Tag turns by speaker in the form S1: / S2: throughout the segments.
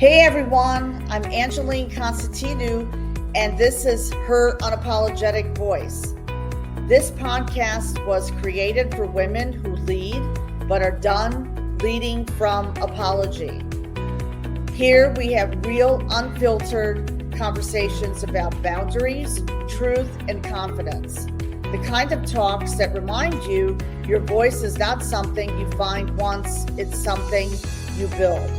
S1: Hey everyone, I'm Angeline Constantinu, and this is Her Unapologetic Voice. This podcast was created for women who lead but are done leading from apology. Here we have real, unfiltered conversations about boundaries, truth, and confidence. The kind of talks that remind you your voice is not something you find once, it's something you build.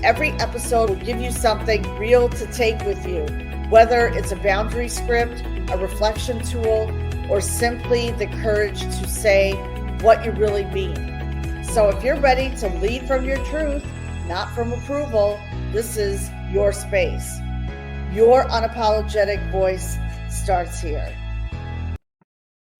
S1: Every episode will give you something real to take with you, whether it's a boundary script, a reflection tool, or simply the courage to say what you really mean. So if you're ready to lead from your truth, not from approval, this is your space. Your unapologetic voice starts here.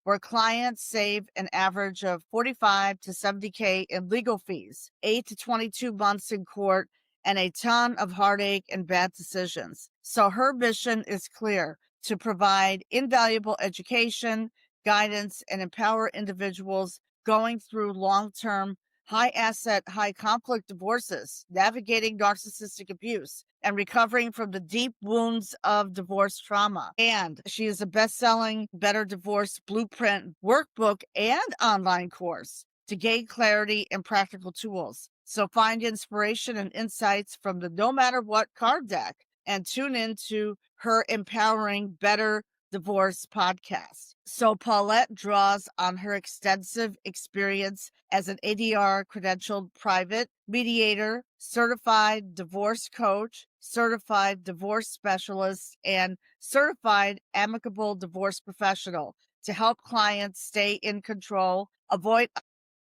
S1: Where clients save an average of $45 to $70K in legal fees, 8 to 22 months in court, and a ton of heartache and bad decisions. So her mission is clear: to provide invaluable education, guidance, and empower individuals going through long-term, high-asset, high-conflict divorces, navigating narcissistic abuse, and recovering from the deep wounds of divorce trauma. And she is a best-selling Better Divorce Blueprint workbook and online course to gain clarity and practical tools. So find inspiration and insights from the No Matter What card deck and tune into her empowering Better Divorce podcast. So Paulette draws on her extensive experience as an ADR credentialed private mediator, certified divorce coach, certified divorce specialist, and certified amicable divorce professional to help clients stay in control, avoid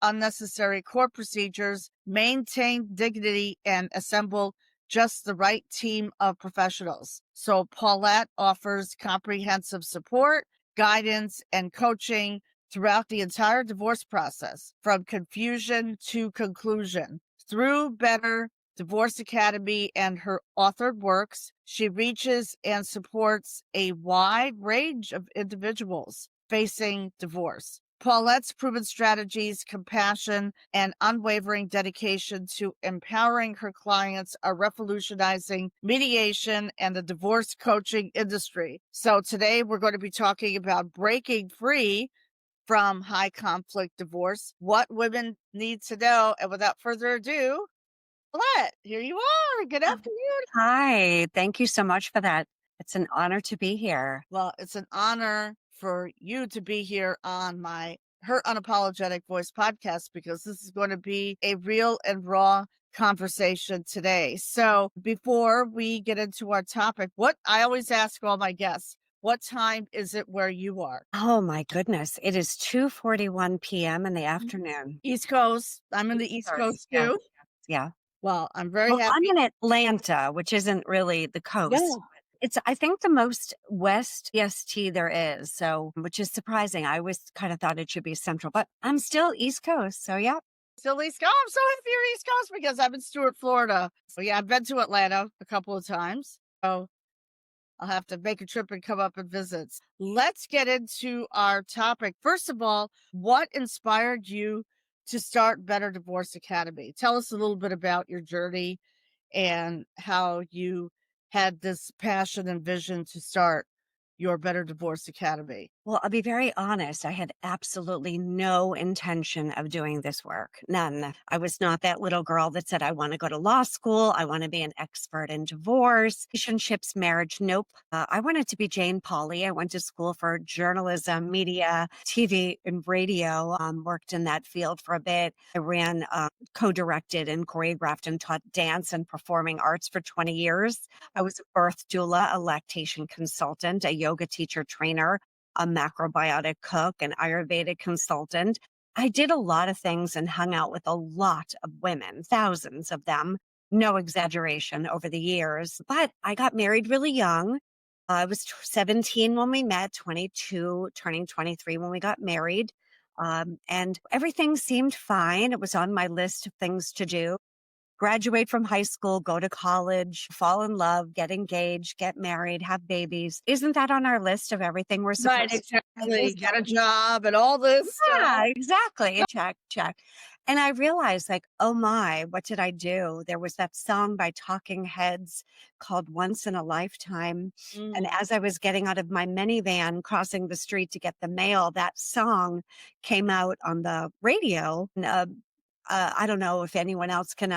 S1: unnecessary court procedures, maintain dignity, and assemble just the right team of professionals. So Paulette offers comprehensive support, guidance, and coaching throughout the entire divorce process, from confusion to conclusion. Through Better Divorce Academy and her authored works, she reaches and supports a wide range of individuals facing divorce. Paulette's proven strategies, compassion, and unwavering dedication to empowering her clients are revolutionizing mediation and the divorce coaching industry. So today we're going to be talking about breaking free from high conflict divorce, what women need to know. And without further ado, Paulette, here you are. Good afternoon.
S2: Hi, thank you so much for that. It's an honor to be here.
S1: Well, it's an honor for you to be here on Her Unapologetic Voice podcast, because this is going to be a real and raw conversation today. So before we get into our topic, what I always ask all my guests, what time is it where you are?
S2: Oh my goodness, it is 2:41 p.m. in the afternoon.
S1: East Coast. I'm in the East Coast
S2: Yeah,
S1: too.
S2: yeah.
S1: Well, I'm very
S2: Well, I'm
S1: happy.
S2: in Atlanta, which isn't really the coast.
S1: Yeah.
S2: It's, I think, the most west EST there is, so which is surprising. I always kind of thought it should be central, but I'm still East Coast, so yeah.
S1: Still East Coast. I'm so happy you're East Coast because I'm in Stuart, Florida. So yeah, I've been to Atlanta a couple of times. So I'll have to make a trip and come up and visit. Let's get into our topic. First of all, what inspired you to start Better Divorce Academy? Tell us a little bit about your journey and how you had this passion and vision to start your Better Divorce Academy.
S2: Well, I'll be very honest. I had absolutely no intention of doing this work. None. I was not that little girl that said, I want to go to law school. I want to be an expert in divorce, relationships, marriage. Nope. I wanted to be Jane Pauley. I went to school for journalism, media, TV, and radio. Worked in that field for a bit. I ran, co-directed and choreographed and taught dance and performing arts for 20 years. I was a birth doula, a lactation consultant, a yoga teacher trainer, a macrobiotic cook, an Ayurvedic consultant. I did a lot of things and hung out with a lot of women, thousands of them, no exaggeration, over the years. But I got married really young. I was 17 when we met, 22, turning 23 when we got married. And everything seemed fine. It was on my list of things to do. Graduate from high school, go to college, fall in love, get engaged, get married, have babies. Isn't that on our list of everything we're supposed
S1: Right,
S2: to do?
S1: exactly. Get a job and all this
S2: Yeah,
S1: stuff.
S2: exactly. Check, check. And I realized, like, oh my, what did I do? There was that song by Talking Heads called Once in a Lifetime. And
S1: Mm.
S2: as I was getting out of my minivan, crossing the street to get the mail, that song came out on the radio. And, I don't know if anyone else can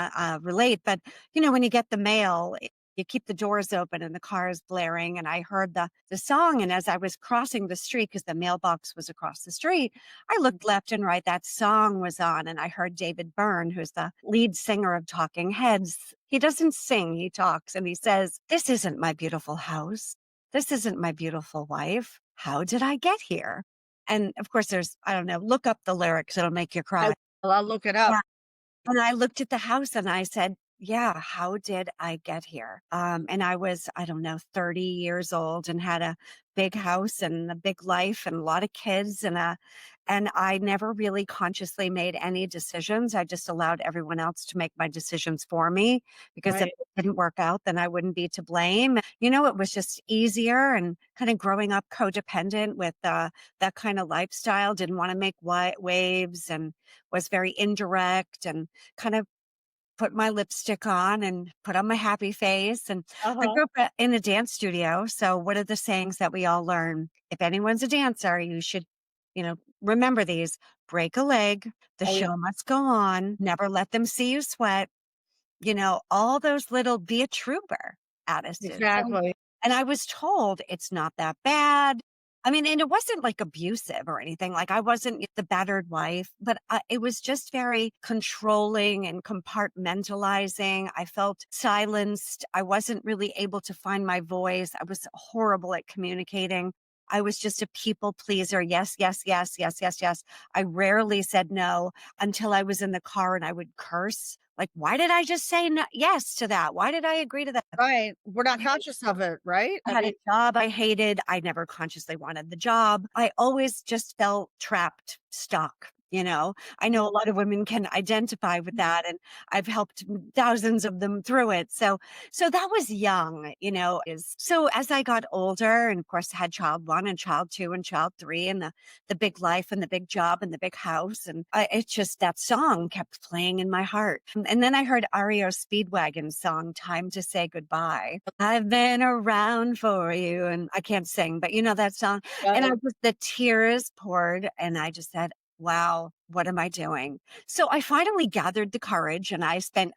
S2: relate, but when you get the mail, you keep the doors open and the car is blaring. And I heard the song. And as I was crossing the street, because the mailbox was across the street, I looked left and right. That song was on, and I heard David Byrne, who's the lead singer of Talking Heads. He doesn't sing, he talks, and he says, "This isn't my beautiful house. This isn't my beautiful wife. How did I get here?" And of course, I don't know, look up the lyrics, it'll make you
S1: I
S2: cry.
S1: I'll look it up.
S2: And I looked at the house and I said, yeah, how did I get here? And I was, I don't know, 30 years old and had a big house and a big life and a lot of kids and I never really consciously made any decisions. I just allowed everyone else to make my decisions for me because if
S1: Right.
S2: it didn't work out, then I wouldn't be to blame. It was just easier and kind of growing up codependent with that kind of lifestyle, didn't want to make waves and was very indirect and kind of put my lipstick on and put on my happy face. And I
S1: Uh-huh.
S2: grew up in a dance studio. So what are the sayings that we all learn? If anyone's a dancer, you should, remember these: break a leg, the
S1: Oh, yeah.
S2: show must go on, never let them see you sweat, all those little be a trooper attitudes.
S1: Exactly.
S2: And I was told it's not that bad. I mean, and it wasn't like abusive or anything. Like I wasn't the battered wife, but it was just very controlling and compartmentalizing. I felt silenced. I wasn't really able to find my voice. I was horrible at communicating. I was just a people pleaser. Yes, yes, yes, yes, yes, yes. I rarely said no until I was in the car and I would curse. Like, why did I just say no, yes to that? Why did I agree to that?
S1: Right. We're not conscious of it, right?
S2: I
S1: I
S2: had a
S1: mean,
S2: job I hated. I never consciously wanted the job. I always just felt trapped, stuck. I know a lot of women can identify with that, and I've helped thousands of them through it. So that was young, is so as I got older and of course had child one and child two and child three and the big life and the big job and the big house. And it's just that song kept playing in my heart. And then I heard REO Speedwagon's song, Time to Say Goodbye. I've been around for you. And I can't sing, but you know that song. And
S1: right.
S2: the tears poured and I just said, wow, what am I doing? So I finally gathered the courage and I spent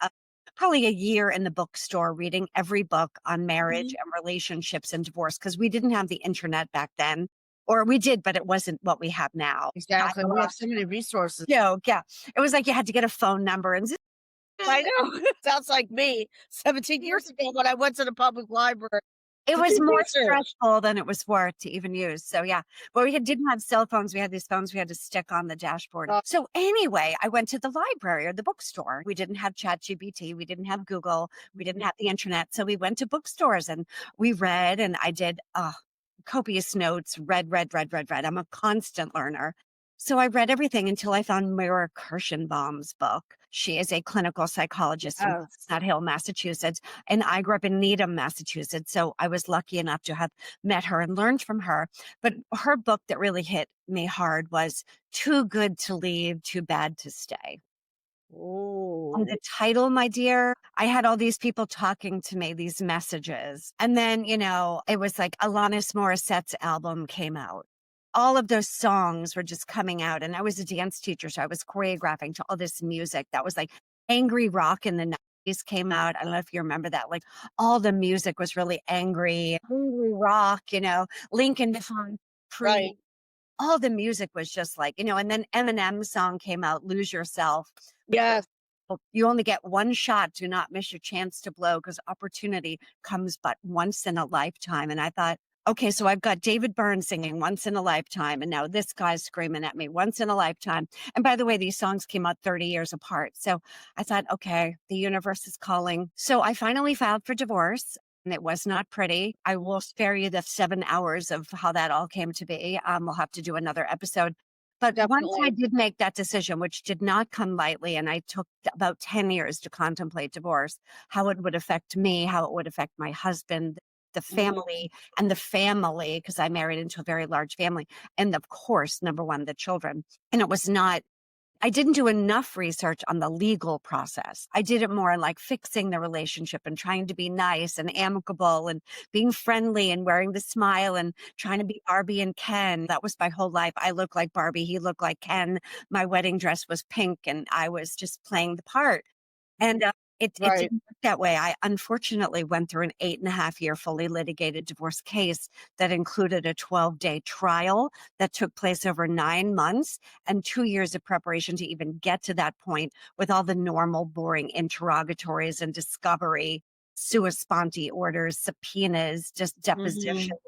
S2: probably a year in the bookstore reading every book on marriage
S1: Mhm.
S2: and relationships and divorce because we didn't have the internet back then. Or we did, but it wasn't what we have now.
S1: Exactly. We have so many resources.
S2: Yeah. It was like you had to get a phone number and
S1: I know. Sounds like me 17 years ago when I went to the public library
S2: it
S1: to
S2: was
S1: do
S2: more
S1: research.
S2: stressful than it was worth to even use. So yeah, but didn't have cell phones. We had these phones we had to stick on the dashboard.
S1: Uh,
S2: So anyway, I went to the library or the bookstore. We didn't have ChatGPT. We didn't have Google. We didn't have the internet. So we went to bookstores and we read and I did copious notes, read. I'm a constant learner. So I read everything until I found Mira Kirschenbaum's book. She is a clinical psychologist in
S1: yes.
S2: Chestnut Hill, Massachusetts, and I grew up in Needham, Massachusetts. So I was lucky enough to have met her and learned from her. But her book that really hit me hard was Too Good to Leave, Too Bad to Stay. And
S1: Oh.
S2: the title, my dear, I had all these people talking to me, these messages. And then, it was like Alanis Morissette's album came out. All of those songs were just coming out. And I was a dance teacher, so I was choreographing to all this music that was like angry rock in the 90s came out. I don't know if you remember that. Like all the music was really angry rock, Lincoln
S1: Right.
S2: Creed, all the music was just like, and then Eminem's song came out, Lose Yourself.
S1: Yes.
S2: You only get one shot. Do not miss your chance to blow because opportunity comes but once in a lifetime. And I thought, okay, so I've got David Byrne singing Once in a Lifetime. And now this guy's screaming at me once in a lifetime. And by the way, these songs came out 30 years apart. So I thought, okay, the universe is calling. So I finally filed for divorce. And it was not pretty. I will spare you the 7 hours of how that all came to be. We'll have to do another episode. But once I
S1: Definitely.
S2: did make that decision, which did not come lightly, and I took about 10 years to contemplate divorce, how it would affect me, how it would affect my husband, the
S1: Mhm.
S2: family, and the family, because I married into a very large family. And of course, number one, the children. And it was not I didn't do enough research on the legal process. I did it more on like fixing the relationship and trying to be nice and amicable and being friendly and wearing the smile and trying to be Barbie and Ken. That was my whole life. I looked like Barbie, he looked like Ken. My wedding dress was pink and I was just playing the part. And it
S1: Right.
S2: didn't work that way. I unfortunately went through an 8.5 year fully litigated divorce case that included a 12-day trial that took place over 9 months and 2 years of preparation to even get to that point with all the normal, boring interrogatories and discovery, sua sponte orders, subpoenas, just
S1: Hmm.
S2: depositions,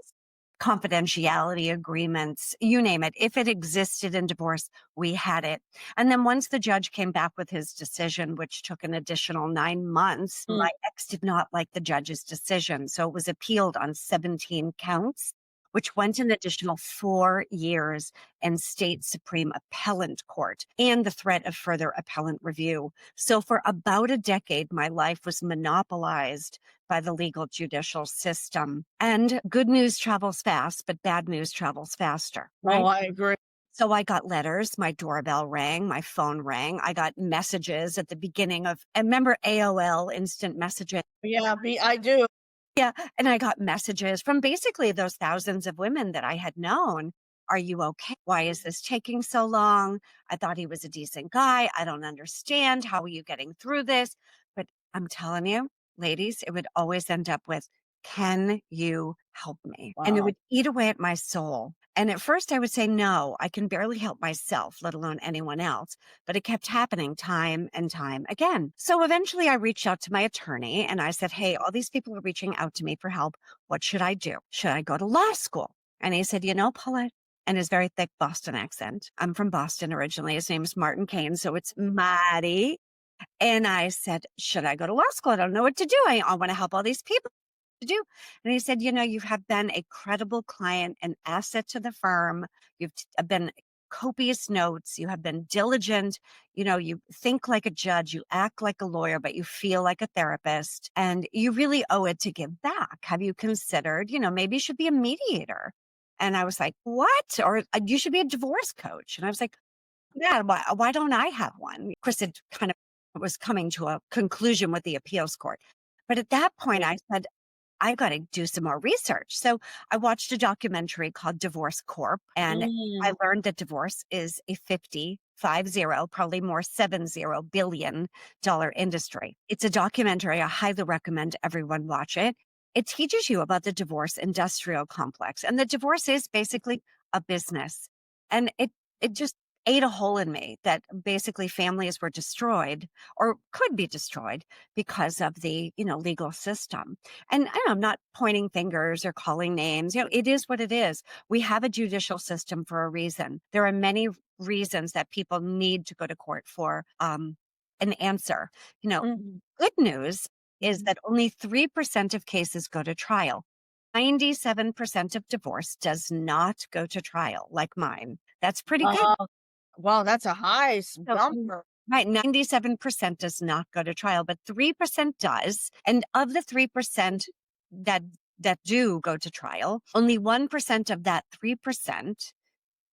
S2: confidentiality agreements, you name it. If it existed in divorce, we had it. And then once the judge came back with his decision, which took an additional 9 months, my ex did not like the judge's decision. So it was appealed on 17 counts, which went an additional 4 years in state Supreme Appellate Court and the threat of further appellant review. So for about a decade, my life was monopolized by the legal judicial system. And good news travels fast, but bad news travels faster,
S1: Oh,
S2: right?
S1: I agree.
S2: So I got letters, my doorbell rang, my phone rang. I got messages at the beginning of, and remember AOL instant messaging?
S1: Yeah, I do.
S2: Yeah, and I got messages from basically those thousands of women that I had known. Are you okay? Why is this taking so long? I thought he was a decent guy. I don't understand. How are you getting through this? But I'm telling you, ladies, it would always end up with, can you help me? And it
S1: Wow.
S2: would eat away at my soul. And at first I would say, no, I can barely help myself, let alone anyone else. But it kept happening time and time again. So eventually I reached out to my attorney and I said, hey, all these people are reaching out to me for help. What should I do? Should I go to law school? And he said, Paulette, and his very thick Boston accent. I'm from Boston originally. His name is Martin Kane. So it's Marty. And I said, should I go to law school? I don't know what to do. I want to help all these people to do. And he said, you have been a credible client, an asset to the firm. You've been copious notes. You have been diligent. You think like a judge, you act like a lawyer, but you feel like a therapist and you really owe it to give back. Have you considered, maybe you should be a mediator? And I was like, what? Or you should be a divorce coach. And I was like, yeah, why don't I have one? Chris had kind of was coming to a conclusion with the appeals court. But at that point, I said, I've got to do some more research. So I watched a documentary called Divorce Corp, and I
S1: Mm.
S2: learned that divorce is a 50, probably more 70 billion-dollar industry. It's a documentary. I highly recommend everyone watch it. It teaches you about the divorce industrial complex, and the divorce is basically a business. And it just ate a hole in me that basically families were destroyed or could be destroyed because of the, legal system. And I'm not pointing fingers or calling names. It is what it is. We have a judicial system for a reason. There are many reasons that people need to go to court for an answer.
S1: Mhm.
S2: Good news is
S1: Mhm.
S2: that only 3% of cases go to trial. 97% of divorce does not go to trial, like mine. That's pretty good.
S1: Uh, wow, that's a high
S2: So,
S1: number.
S2: right, 97% does not go to trial, but 3% does. And of the 3% that that do go to trial, only 1% of that 3%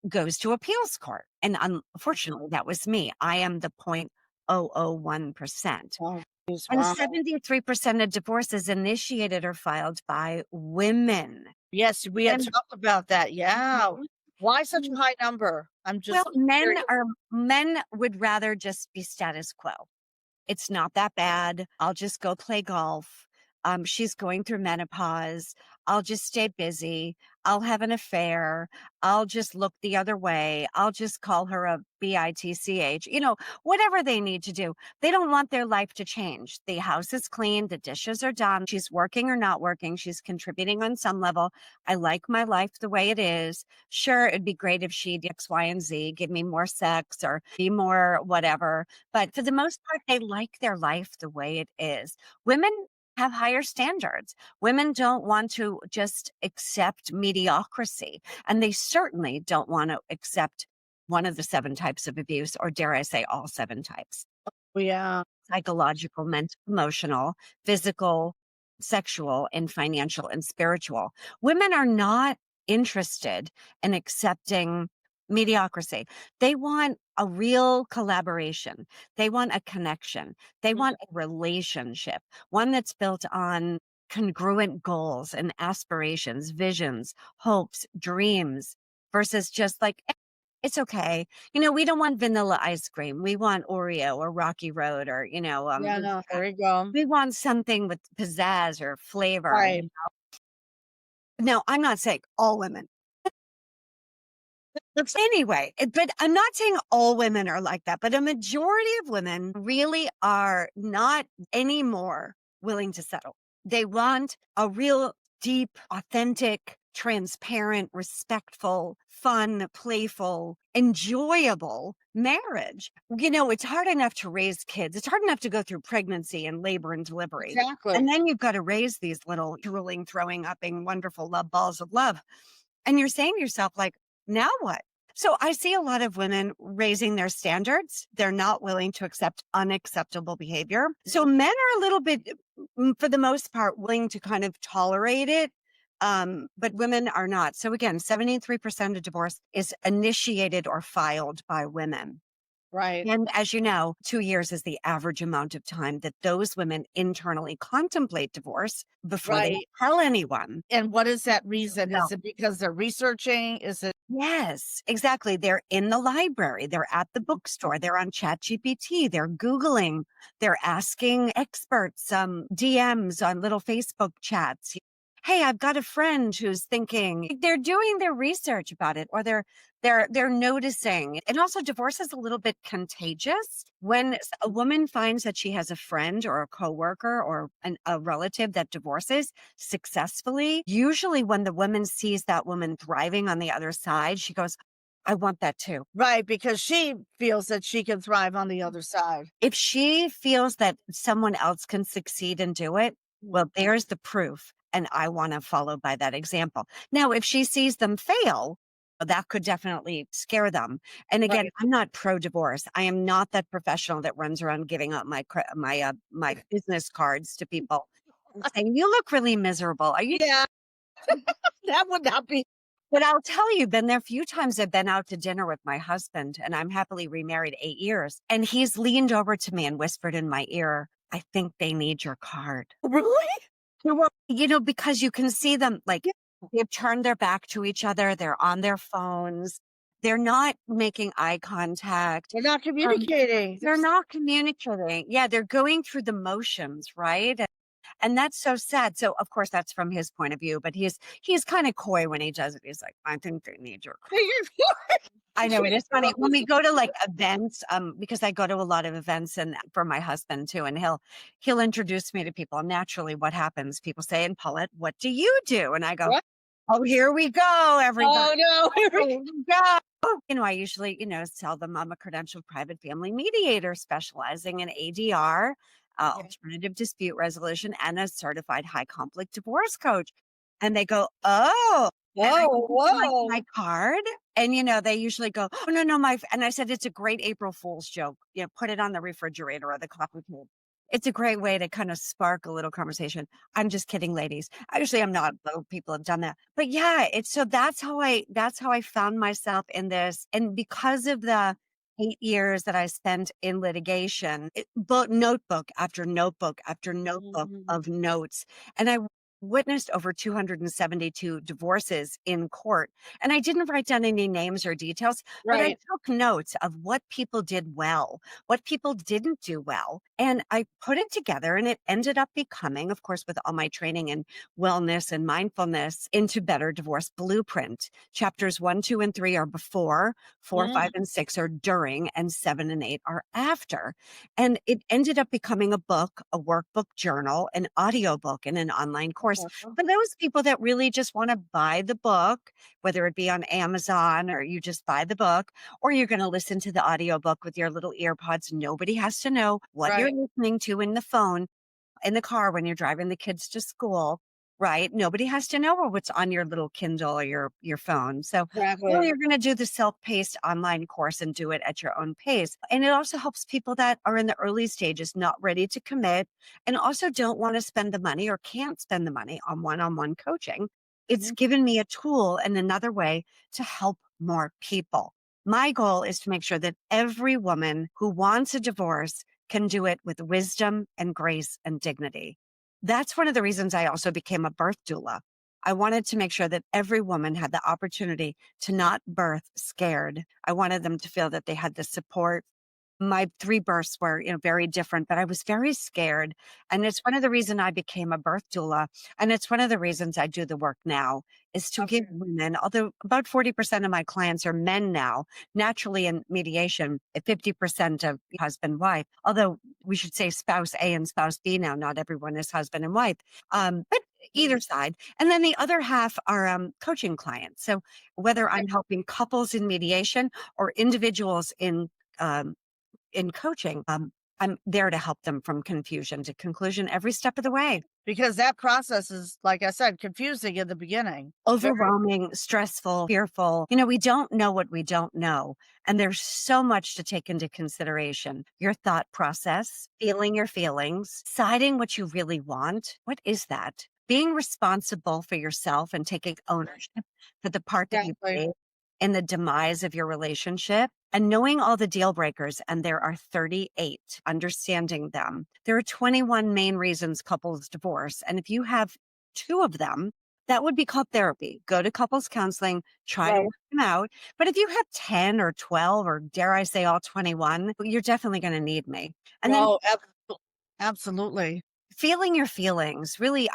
S2: goes to appeals court. And unfortunately, that was me. I am the 0.001%.
S1: Oh, geez,
S2: And
S1: wow.
S2: 73% of divorces initiated or filed by women.
S1: Yes, we had
S2: Women.
S1: talked about that. Yeah. Why such a
S2: Mhm.
S1: high number? I'm
S2: Well,
S1: just
S2: men
S1: curious.
S2: are men would rather just be status quo. It's not that bad. I'll just go play golf. She's going through menopause. I'll just stay busy. I'll have an affair. I'll just look the other way. I'll just call her a bitch. Whatever they need to do. They don't want their life to change. The house is clean. The dishes are done. She's working or not working. She's contributing on some level. I like my life the way it is. Sure, it'd be great if she'd X, Y, and Z, give me more sex or be more whatever. But for the most part, they like their life the way it is. Women have higher standards. Women don't want to just accept mediocrity, and they certainly don't want to accept one of the 7 types of abuse, or dare I say, all 7 types:
S1: Yeah.
S2: psychological, mental, emotional, physical, sexual, and financial and spiritual. Women are not interested in accepting mediocrity. They want a real collaboration. They want a connection. They
S1: Mhm.
S2: want a relationship, one that's built on congruent goals and aspirations, visions, hopes, dreams, versus just like, it's okay. We don't want vanilla ice cream. We want Oreo or Rocky Road or,
S1: Yeah, no, there you go.
S2: we want something with pizzazz or flavor.
S1: Right.
S2: Now, I'm not saying all women. Anyway, but I'm not saying all women are like that, but a majority of women really are not anymore willing to settle. They want a real deep, authentic, transparent, respectful, fun, playful, enjoyable marriage. It's hard enough to raise kids. It's hard enough to go through pregnancy and labor and delivery.
S1: Exactly.
S2: And then you've got to raise these little drooling, throwing up, and wonderful love balls of love. And you're saying to yourself, like, now what? So I see a lot of women raising their standards. They're not willing to accept unacceptable behavior. So men are a little bit, for the most part, willing to kind of tolerate it. But women are not. So again, 73% of divorce is initiated or filed by women.
S1: Right.
S2: And as you know, 2 years is the average amount of time that those women internally contemplate divorce before they
S1: Right.
S2: tell anyone.
S1: And what is that reason?
S2: No.
S1: Is it because they're researching? Is it
S2: Yes, exactly. They're in the library, they're at the bookstore, they're on ChatGPT, they're Googling, they're asking experts, DMs on little Facebook chats. Hey, I've got a friend who's thinking. They're doing their research about it, or they're noticing. And also divorce is a little bit contagious. When a woman finds that she has a friend or a coworker or a relative that divorces successfully, usually when the woman sees that woman thriving on the other side, she goes, I want that too.
S1: right? Because she feels that she can thrive on the other side.
S2: If she feels that someone else can succeed and do it, well, there's the proof. And I want to follow by that example. Now, if she sees them fail, that could definitely scare them. And again,
S1: Right.
S2: I'm not pro divorce. I am not that professional that runs around giving out my business cards to people and saying, "You look really miserable. Are you?"
S1: Yeah, that would not be
S2: But I'll tell you, been there a few times I've been out to dinner with my husband, and I'm happily remarried 8 years. And he's leaned over to me and whispered in my ear, I think they need your card.
S1: really.
S2: Because you can see them like
S1: Yeah.
S2: they've turned their back to each other. They're on their phones. They're not making eye contact.
S1: They're not
S2: Um,
S1: communicating.
S2: they're not communicating. Yeah, they're going through the motions, right? And that's so sad. So of course that's from his point of view, but he's kind of coy when he does it. He's like, I think they need your card. I know it is funny when we go to like events, because I go to a lot of events and for my husband too, and he'll introduce me to people. And naturally, what happens? People say, "And Paulette, what do you do?" And I go,
S1: What?
S2: "Oh, here we go, everybody.
S1: Oh no.
S2: Here we go." I usually, tell them I'm a credentialed private family mediator specializing in ADR,
S1: Okay.
S2: alternative dispute resolution, and a certified high conflict divorce coach. And they go, "Oh." And I
S1: Oh,
S2: give them, like, my
S1: whoa.
S2: card, and, they usually go, "Oh, no, no, and I said, "It's a great April Fool's joke, put it on the refrigerator or the coffee table." It's a great way to kind of spark a little conversation. I'm just kidding, ladies. Actually, I'm not, though people have done that. But yeah, it's so that's how I found myself in this, and because of the 8 years that I spent in litigation, but notebook after notebook after notebook
S1: Mhm.
S2: of notes, and I witnessed over 272 divorces in court. And I didn't write down any names or details, but I
S1: Right.
S2: took notes of what people did well, what people didn't do well. And I put it together and it ended up becoming, of course, with all my training in wellness and mindfulness, into Better Divorce Blueprint. Chapters 1, 2, and 3 are before, 4,
S1: Mhm.
S2: 5, and 6 are during, and 7 and 8 are after. And it ended up becoming a book, a workbook journal, an audiobook, and an online course
S1: Uh-huh.
S2: for those people that really just want to buy the book, whether it be on Amazon or you just buy the book, or you're going to listen to the audiobook with your little ear pods. Nobody has to know what you're
S1: Right.
S2: listening to in the phone, in the car when you're driving the kids to school, right? Nobody has to know what's on your little Kindle or your phone. So
S1: Exactly.
S2: you're going to do the self-paced online course and do it at your own pace. And it also helps people that are in the early stages, not ready to commit, and also don't want to spend the money or can't spend the money on one-on-one coaching. It's
S1: Mhm.
S2: given me a tool and another way to help more people. My goal is to make sure that every woman who wants a divorce can do it with wisdom and grace and dignity. That's one of the reasons I also became a birth doula. I wanted to make sure that every woman had the opportunity to not birth scared. I wanted them to feel that they had the support. My 3 births were, very different, but I was very scared, and it's one of the reason I became a birth doula, and it's one of the reasons I do the work now, is to give
S1: Okay.
S2: women, although about 40% of my clients are men now, naturally in mediation, 50% of husband-wife, although we should say spouse A and spouse B now, not everyone is husband and wife, but either side. And then the other half are, coaching clients. So whether
S1: Okay.
S2: I'm helping couples in mediation or individuals um, in coaching, I'm there to help them from confusion to conclusion every step of the way.
S1: Because that process is, like I said, confusing in the beginning. Very.
S2: Overwhelming, stressful, fearful. We don't know what we don't know. And there's so much to take into consideration. Your thought process, feeling your feelings, deciding what you really want. What is that? Being responsible for yourself and taking ownership for the part that you
S1: Exactly.
S2: played in the demise of your relationship and knowing all the deal breakers. And there are 38, understanding them. There are 21 main reasons couples divorce. And if you have two of them, that would be called therapy. Go to couples counseling, try to
S1: Right.
S2: work them out. But if you have 10 or 12, or dare I say all 21, you're definitely going to need me. And then
S1: Oh, absolutely.
S2: feeling your feelings, really,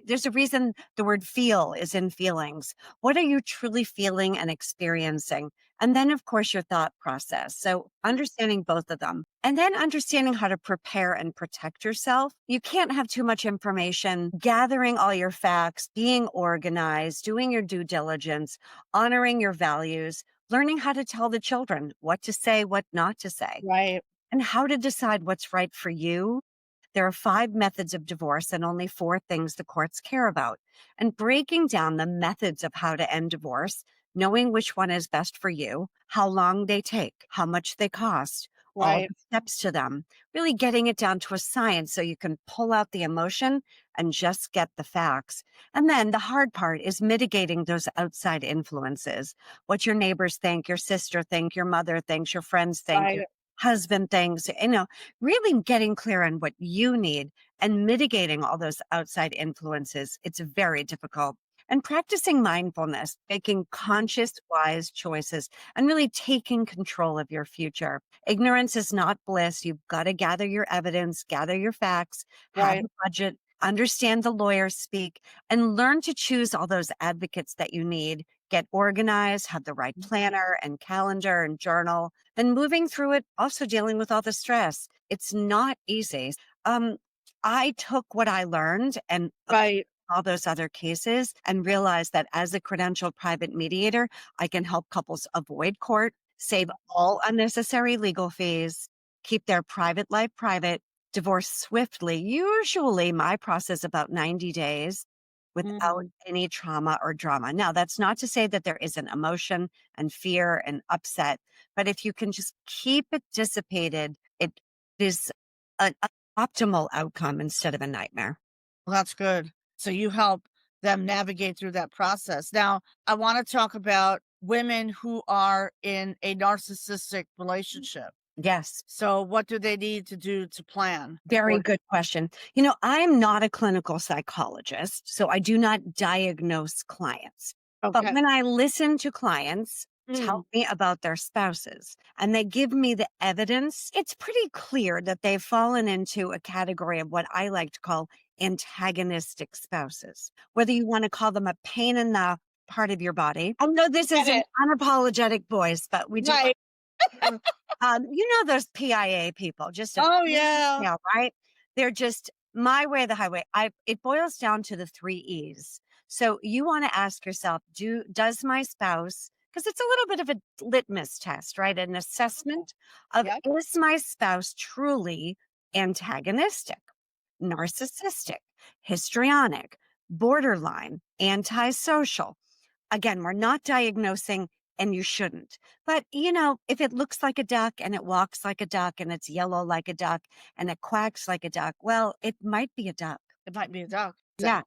S2: there's a reason the word feel is in feelings. What are you truly feeling and experiencing? And then, of course, your thought process. So understanding both of them and then understanding how to prepare and protect yourself. You can't have too much information, gathering all your facts, being organized, doing your due diligence, honoring your values, learning how to tell the children what to say, what not to say,
S1: Right.
S2: and how to decide what's right for you. There are 5 methods of divorce and only 4 things the courts care about. And breaking down the methods of how to end divorce, knowing which one is best for you, how long they take, how much they cost, all
S1: Right.
S2: the steps to them, really getting it down to a science so you can pull out the emotion and just get the facts. And then the hard part is mitigating those outside influences. What your neighbors think, your sister think, your mother thinks, your friends think, your
S1: Right.
S2: husband thinks, really getting clear on what you need and mitigating all those outside influences. It's very difficult. And practicing mindfulness, making conscious, wise choices, and really taking control of your future. Ignorance is not bliss. You've got to gather your evidence, gather your facts, have
S1: Right.
S2: a budget, understand the lawyers speak, and learn to choose all those advocates that you need. Get organized, have the right planner and calendar and journal, then moving through it, also dealing with all the stress. It's not easy. Um, I took what I learned and
S1: Right.
S2: all those other cases and realized that as a credentialed private mediator, I can help couples avoid court, save all unnecessary legal fees, keep their private life private, divorce swiftly. Usually my process about 90 days without
S1: Mhm.
S2: any trauma or drama. Now, that's not to say that there isn't emotion and fear and upset, but if you can just keep it dissipated, it is an optimal outcome instead of a nightmare.
S1: Well, that's good. So you help them navigate through that process. Now, I want to talk about women who are in a narcissistic relationship.
S2: Yes.
S1: So what do they need to do to plan
S2: Very
S1: for?
S2: good question. I'm not a clinical psychologist, so I do not diagnose clients. But
S1: Okay.
S2: when I listen to clients
S1: Mm.
S2: tell me about their spouses and they give me the evidence, it's pretty clear that they've fallen into a category of what I like to call antagonistic spouses. Whether you want to call them a pain in the part of your body. I know this is
S1: Get
S2: an
S1: it.
S2: unapologetic voice, but we do
S1: Right.
S2: those PIA people, just a
S1: Oh,
S2: pain in the
S1: yeah.
S2: tail, right? They're just my way or the highway. It boils down to the 3 E's. So you want to ask yourself, does my spouse, because it's a little bit of a litmus test, right? An assessment of,
S1: Yep.
S2: is my spouse truly antagonistic, narcissistic, histrionic, borderline, antisocial? Again, we're not diagnosing and you shouldn't. But, if it looks like a duck and it walks like a duck and it's yellow like a duck and it quacks like a duck, well, it might be a duck.
S1: It might be a dog.
S2: Yeah.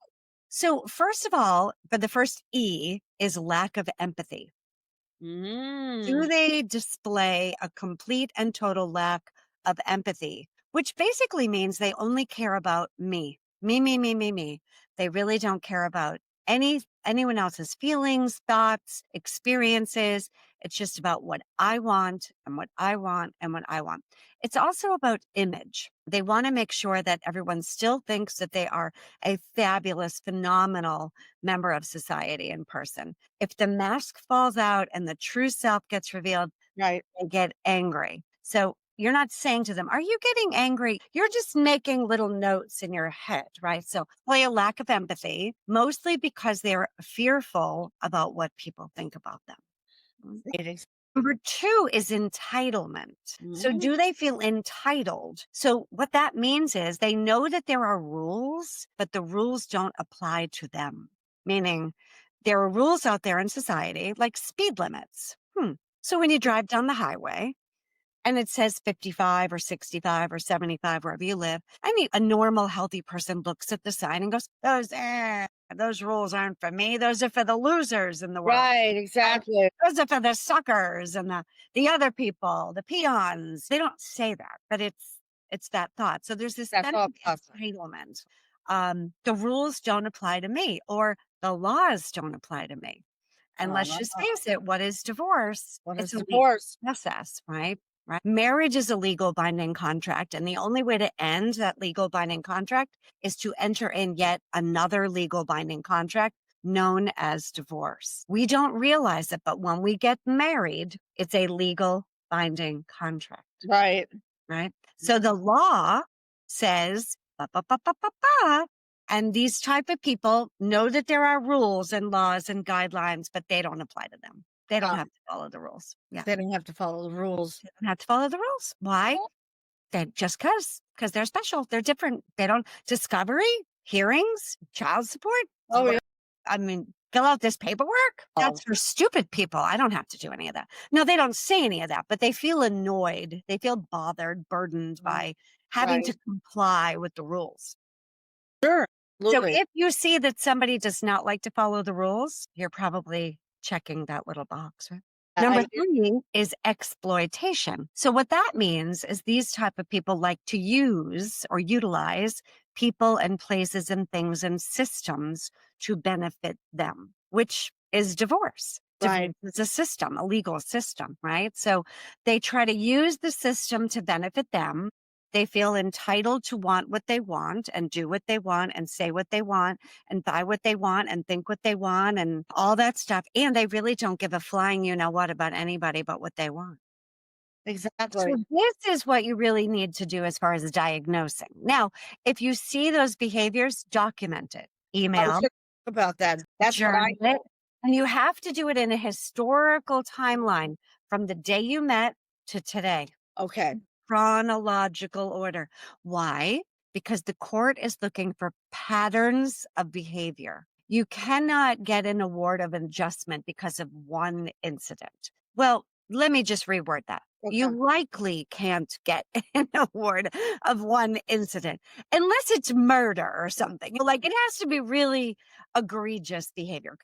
S2: So, first of all, for the first E is lack of empathy. Do
S1: Mm.
S2: they display a complete and total lack of empathy? Which basically means they only care about me. Me, me, me, me, me. They really don't care about anyone else's feelings, thoughts, experiences. It's just about what I want and what I want and what I want. It's also about image. They want to make sure that everyone still thinks that they are a fabulous, phenomenal member of society in person. If the mask falls out and the true self gets revealed,
S1: Right.
S2: they get angry. So you're not saying to them, "Are you getting angry?" You're just making little notes in your head, right? So play a lack of empathy, mostly because they're fearful about what people think about them.
S1: Right.
S2: Number two is entitlement. So,
S1: Mm.
S2: do they feel entitled? So, what that means is they know that there are rules, but the rules don't apply to them. Meaning, there are rules out there in society, like speed limits. So, when you drive down the highway, and it says 55 or 65 or 75 wherever you live. I mean, a normal, healthy person looks at the sign and goes, those rules aren't for me. Those are for the losers in the world.
S1: Right,
S2: Right?
S1: exactly.
S2: Those are for the suckers and the other people, the peons. They don't say that, but it's that thought. So there's this
S1: That
S2: sense
S1: thought
S2: of
S1: process.
S2: entitlement. The rules don't apply to me, or the laws don't apply to me. And let's just
S1: Uh,
S2: face it, what is divorce?
S1: what is
S2: It's a legal
S1: divorce?
S2: process, right? Right. Marriage is a legal binding contract. And the only way to end that legal binding contract is to enter in yet another legal binding contract known as divorce. We don't realize it, but when we get married, it's a legal binding contract,
S1: Right.
S2: right? So the law says, ba, ba, ba, ba, ba, ba, and these type of people know that there are rules and laws and guidelines, but they don't apply to them. They don't
S1: Uh,
S2: have to follow the rules. Yeah.
S1: they don't have to follow the rules.
S2: They don't have to follow the rules. Why? They just because they're special. They're different. They don't discovery, hearings, child support.
S1: Oh, yeah.
S2: I mean, fill out this paperwork.
S1: Oh,
S2: That's for stupid people. I don't have to do any of that. No, they don't say any of that, but they feel annoyed. They feel bothered, burdened
S1: mm,
S2: by having
S1: right.
S2: to comply with the rules.
S1: Sure.
S2: So
S1: Absolutely.
S2: if you see that somebody does not like to follow the rules, you're probably checking that little box, right? Number
S1: I do.
S2: three is exploitation. So what that means is these type of people like to use or utilize people and places and things and systems to benefit them, which is divorce.
S1: Right.
S2: Divorce is a system, a legal system, right? So they try to use the system to benefit them. They feel entitled to want what they want and do what they want and say what they want and buy what they want and think what they want and all that stuff. And they really don't give a flying you know what about anybody but what they want.
S1: Exactly.
S2: So this is what you really need to do as far as diagnosing. Now, if you see those behaviors, document it.
S1: I was
S2: Email,
S1: gonna talk about that. That's what I
S2: journal it, and you have to do it in a historical timeline from the day you met to today.
S1: okay.
S2: Chronological order. Why? Because the court is looking for patterns of behavior. You cannot get an award of adjustment because of one incident. Well, let me just reword that. You
S1: Okay.
S2: likely can't get an award of one incident unless it's murder or something. Like it has to be really egregious behavior.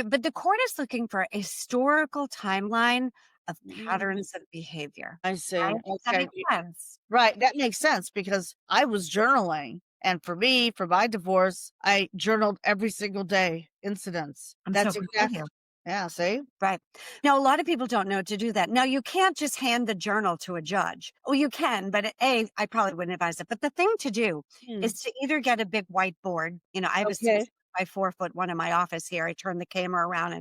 S2: But the court is looking for a historical timeline of
S1: Mm,
S2: patterns of behavior.
S1: I see.
S2: Right? Does that
S1: Okay.
S2: make sense?
S1: Right. That makes sense because I was journaling. And for me, for my divorce, I journaled every single day incidents.
S2: I'm so
S1: That's
S2: proud of
S1: exactly,
S2: you.
S1: yeah, see?
S2: Right. Now, a lot of people don't know to do that. Now, you can't just hand the journal to a judge. Oh, you can, but I probably wouldn't advise it. But the thing to do
S1: Hmm.
S2: is to either get a big whiteboard. I have a
S1: Okay.
S2: 6 by 4 foot one in my office here. I turn the camera around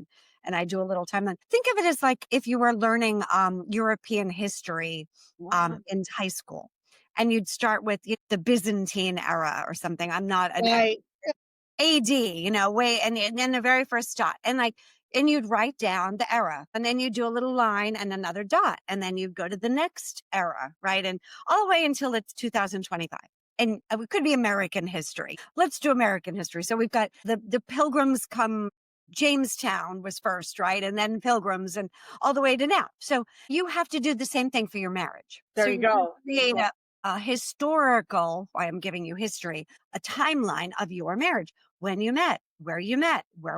S2: and I do a little timeline. Think of it as like if you were learning European history
S1: Wow.
S2: in high school, and you'd start with the Byzantine era or something. I'm not an
S1: Right.
S2: AD, way, and then the very first dot. And you'd write down the era, and then you do a little line and another dot, and then you'd go to the next era, right? And all the way until it's 2025. And it could be American history. Let's do American history. So we've got the pilgrims come, Jamestown was first, right? And then pilgrims and all the way to now. So you have to do the same thing for your marriage.
S1: There
S2: So
S1: you
S2: you have to
S1: go.
S2: create a historical, why I'm giving you history, a timeline of your marriage. when you met, where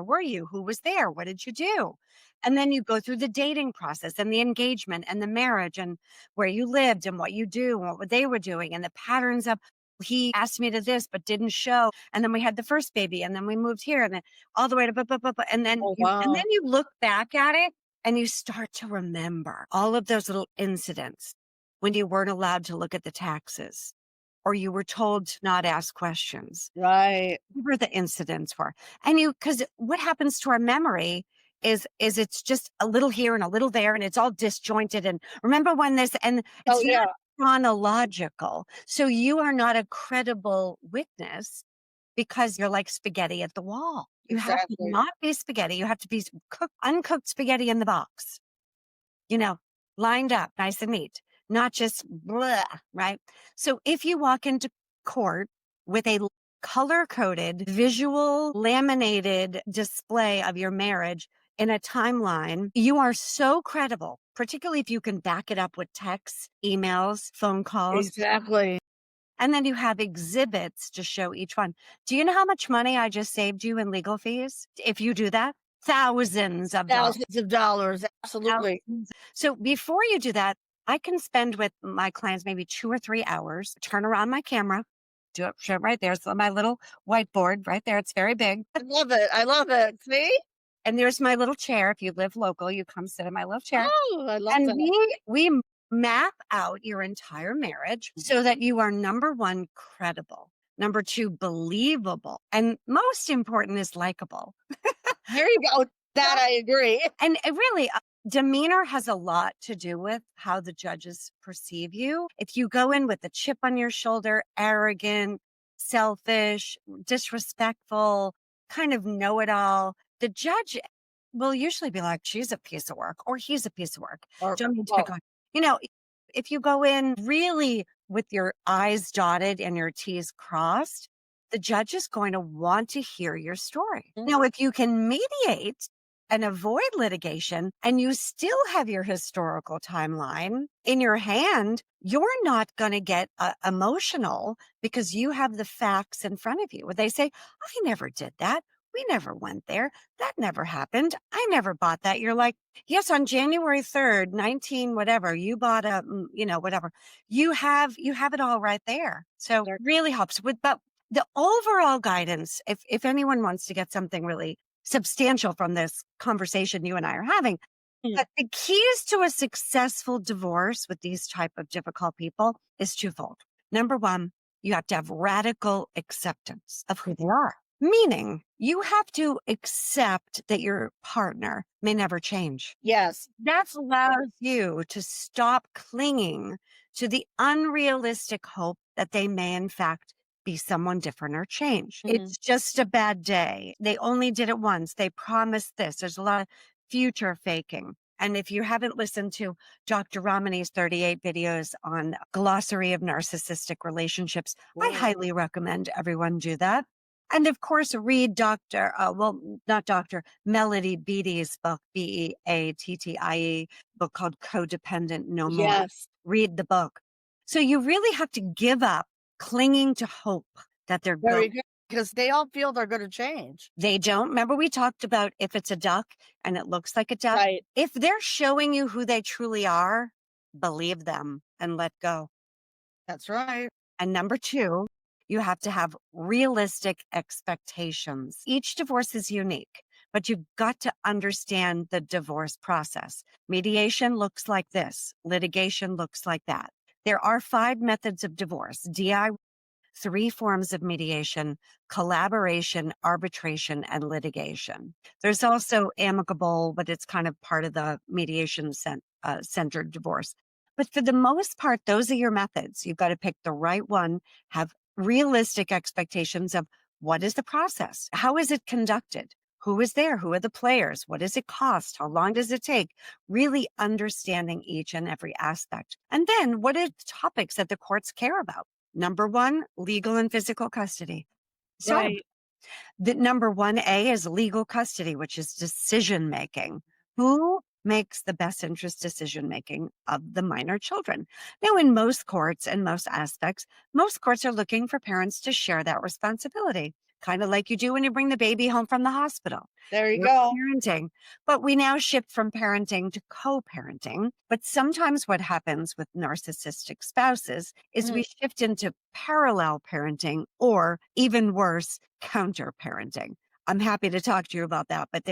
S2: were you, who was there, what did you do? And then you go through the dating process and the engagement and the marriage and where you lived and what you do and what they were doing and the patterns of he asked me to this but didn't show. And then we had the first baby and then we moved here and then all the way to and then
S1: Oh,
S2: and then
S1: wow.
S2: you look back at it and you start to remember all of those little incidents when you weren't allowed to look at the taxes or you were told to not ask questions.
S1: Right.
S2: Whatever the incidents were. And because what happens to our memory is it's just a little here and a little there and it's all disjointed. And remember when this, and
S1: Oh,
S2: it's
S1: yeah.
S2: not chronological. So you are not a credible witness because you're like spaghetti at the wall. You have to
S1: Exactly.
S2: not be spaghetti. You have to be uncooked spaghetti in the box, you know, lined up nice and neat, not just blah, right? So if you walk into court with a color coded, visual, laminated display of your marriage in a timeline, you are so credible, particularly if you can back it up with texts, emails, phone calls.
S1: Exactly.
S2: And then you have exhibits to show each one. Do you know how much money I just saved you in legal fees? If you do that, thousands of dollars.
S1: Thousands of dollars. Absolutely.
S2: Thousands. So before you do that, I can spend with my clients maybe 2 or 3 hours, turn around my camera, do it show it right there. So my little whiteboard right there. It's very big.
S1: I love it. I love it. See?
S2: And there's my little chair. If you live local, you come sit in my little chair.
S1: Oh, I love
S2: And
S1: that.
S2: we map out your entire marriage so that you are number one, credible. Number two, believable. And most important is likable.
S1: There you go. That I agree.
S2: And it really, demeanor has a lot to do with how the judges perceive you. If you go in with a chip on your shoulder, arrogant, selfish, disrespectful, kind of know it all, the judge will usually be like, she's a piece of work or he's a piece of work.
S1: Or
S2: Don't need to
S1: oh,
S2: pick on. You know, if you go in really with your I's dotted and your T's crossed, the judge is going to want to hear your story.
S1: mm,
S2: Now, if you can mediate and avoid litigation and you still have your historical timeline in your hand, you're not going to get emotional because you have the facts in front of you. Where they say, I never did that. We never went there. That never happened. I never bought that. You're like, yes, on January 3rd, 19, whatever, you bought a, whatever. You have it all right there. So
S1: Sure.
S2: really helps with, but the overall guidance, if anyone wants to get something really substantial from this conversation you and I are having,
S1: Mm.
S2: but the keys to a successful divorce with these type of difficult people is twofold. Number one, you have to have radical acceptance of who they are. Meaning you have to accept that your partner may never change.
S1: Yes.
S2: That allows you to stop clinging to the unrealistic hope that they may, in fact, be someone different or change.
S1: Mhm.
S2: It's just a bad day. They only did it once. They promised this. There's a lot of future faking. And if you haven't listened to Dr. Ramani's 38 videos on glossary of narcissistic relationships, I
S1: Wow.
S2: highly recommend everyone do that. And of course, read not Dr. Melody Beattie's book, Beattie, book called Codependent No More.
S1: Yes.
S2: Read the book. So you really have to give up clinging to hope that they're
S1: Very
S2: good.
S1: good. Because they all feel they're going to change.
S2: They don't. Remember we talked about if it's a duck and it looks like a duck?
S1: Right.
S2: If they're showing you who they truly are, believe them and let go.
S1: That's right.
S2: And number two, you have to have realistic expectations. Each divorce is unique, but you've got to understand the divorce process. Mediation looks like this. Litigation looks like that. There are 5 methods of divorce: DIY, 3 forms of mediation, collaboration, arbitration, and litigation. There's also amicable, but it's kind of part of the mediation centered divorce. But for the most part, those are your methods. You've got to pick the right one, have realistic expectations of what is the process? How is it conducted? Who is there? Who are the players? What does it cost? How long does it take? Really understanding each and every aspect. And then what are the topics that the courts care about? Number one, legal and physical custody. So
S1: Right.
S2: the number 1A is legal custody, which is decision making. Who makes the best interest decision making of the minor children? Now, in most courts and most aspects, most courts are looking for parents to share that responsibility. kind of like you do when you bring the baby home from the hospital.
S1: There you
S2: You're
S1: go.
S2: parenting. But we now shift from parenting to co-parenting. But sometimes what happens with narcissistic spouses is
S1: Mhm.
S2: we shift into parallel parenting or even worse, counter parenting. I'm happy to talk to you about that, but